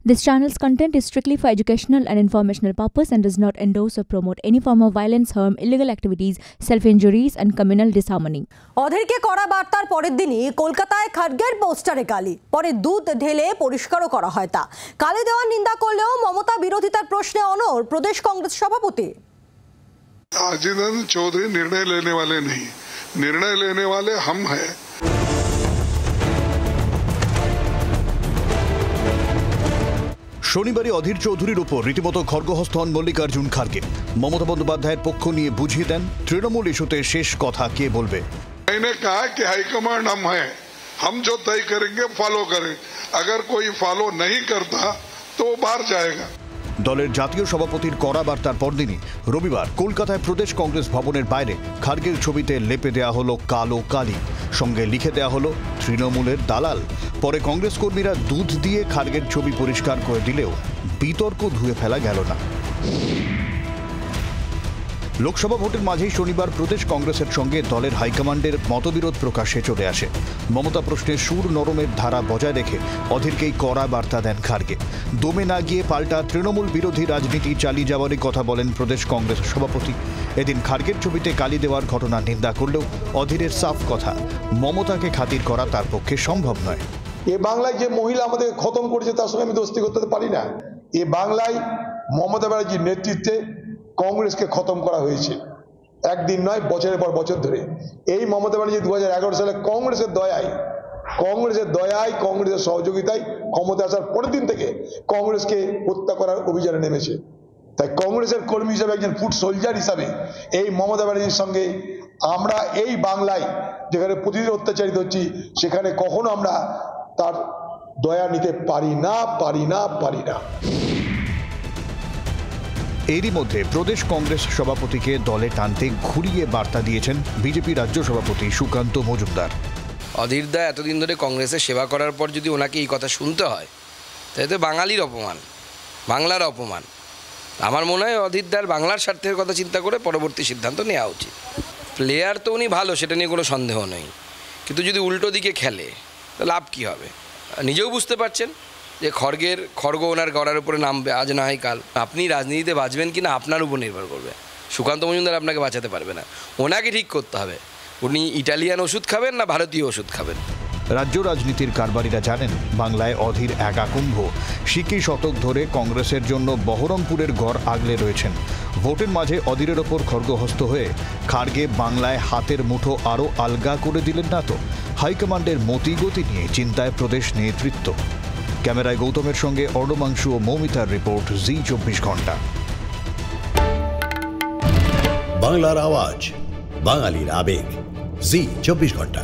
This channel's content is strictly for educational and informational purpose and does not endorse or promote any form of violence, harm, illegal activities, self-injuries and communal disharmony. অধীরকে করা বার্তার পরের দিনই কলকাতায় খার্গের পোস্টারে কালি, পরে দুধ ঢেলে পরিষ্কারও করা হয় তা। কালি দেওয়ার নিন্দা করলেও মমতা বিরোধিতার প্রশ্নে অনড় প্রদেশ কংগ্রেস সভাপতি। अजीत चौधरी निर्णय लेने वाले नहीं, निर्णय लेने वाले हम हैं। শনিবারে অধীর চৌধুরীর উপর রীতিমতো খড়গহস্ত হন মল্লিকার্জুন খার্গে। মমতা বন্দ্যোপাধ্যায়ের পক্ষ নিয়ে বুঝিয়ে দেন তৃণমূল ইস্যুতে শেষ কথা কে বলবে। मैंने कहा कि हाईकमांड हम हैं, हम जो तय करेंगे फॉलो करें, अगर कोई फॉलो नहीं करता तो बाहर जाएगा। দলের জাতীয় সভাপতির কড়া বার্তার পরদিনই রবিবার কলকাতায় প্রদেশ কংগ্রেস ভবনের বাইরে খার্গের ছবিতে লেপে দেয়া হলো কালো কালি, সঙ্গে লিখে দেয়া হলো তৃণমূলের দালাল। পরে কংগ্রেস কর্মীরা দুধ দিয়ে খার্গের ছবি পরিষ্কার করে দিলেও বিতর্ক ধুয়ে ফেলা গেল না। লোকসভা ভোটের মাঝেই শনিবার প্রদেশ কংগ্রেসের সঙ্গে দলের হাইকমান্ডের মতবিরোধ প্রকাশ্যে চলে আসে। মমতা প্রশ্নে সুর নরমের ধারা বজায় রেখে অধীরকেই কড়া বার্তা দেন খার্গে। দমে না গিয়ে পাল্টা তৃণমূল বিরোধী রাজনীতি চালিয়ে যাওয়ারই কথা বলেন প্রদেশ কংগ্রেস সভাপতি। এদিন খার্গের ছবিতে কালি দেওয়ার ঘটনা নিন্দা করলেও অধীরের সাফ কথা, মমতাকে খাতির করা তার পক্ষে সম্ভব নয়। এ বাংলায় যে মহিলা আমাদের খতম করেছে তার সঙ্গে আমি দোস্তি করতে পারি না। এ বাংলায় মমতা ব্যানার্জির নেতৃত্বে কংগ্রেসকে খতম করা হয়েছে, একদিন নয় বছরের পর বছর ধরে। এই মমতা ব্যানার্জি 2011 সালে কংগ্রেসের দয়ায় কংগ্রেসের সহযোগিতায় ক্ষমতা আসার পরের দিন থেকে কংগ্রেসকে হত্যা করার অভিযানে নেমেছে। তাই কংগ্রেসের কর্মী হিসাবে, একজন ফুট সোলজার হিসাবে এই মমতা ব্যানার্জির সঙ্গে আমরা এই বাংলায় যেখানে প্রতিদিন অত্যাচারিত হচ্ছি সেখানে কখনো আমরা তার দয়া নিতে পারি না। এরই মধ্যে প্রদেশ কংগ্রেস সভাপতিকে দলে টানতে ঘুরিয়ে বার্তা দিয়েছেন বিজেপি রাজ্য সভাপতি সুকান্ত মজুমদার। অধীরদা এতদিন ধরে কংগ্রেসের সেবা করার পর যদি ওনাকে এই কথা শুনতে হয় তাই তো বাঙালির অপমান, বাংলার অপমান। আমার মনে হয় অধীরদার বাংলার স্বার্থের কথা চিন্তা করে পরবর্তী সিদ্ধান্ত নেওয়া উচিত। প্লেয়ার তো উনি ভালো, সেটা নিয়ে কোনো সন্দেহ নেই, কিন্তু যদি উল্টো দিকে খেলে তাহলে লাভ কী হবে? নিজেও বুঝতে পারছেন যে খড়গ ওনার গড়ার উপরে নামবে, আজ না হয় কাল। আপনি রাজনীতিতে বাঁচবেন কি না আপনার উপর নির্ভর করবে। সুকান্ত মজুমদার আপনাকে বাঁচাতে পারবে না, ওনাকে ঠিক করতে হবে উনি ইটালিয়ান ওষুধ খাবেন না ভারতীয় ওষুধ খাবেন। রাজ্য রাজনীতির কারবারিরা জানেন বাংলায় অধীর একাকুম্ভ। সিকি শতক ধরে কংগ্রেসের জন্য বহরমপুরের গড় আগলে রয়েছেন। ভোটের মাঝে অধীরের ওপর খড়গহস্ত হয়ে খার্গে বাংলায় হাতের মুঠো আরও আলগা করে দিলেন না তো? হাইকমান্ডের মতিগতি নিয়ে চিন্তায় প্রদেশ নেতৃত্ব। ক্যামেরায় গৌতমের সঙ্গে অর্ণমাংশু ও মৌমিতার রিপোর্ট, জি 24 ঘন্টা। বাংলার আওয়াজ, বাঙালির আবেগ, জি 24 ঘন্টা।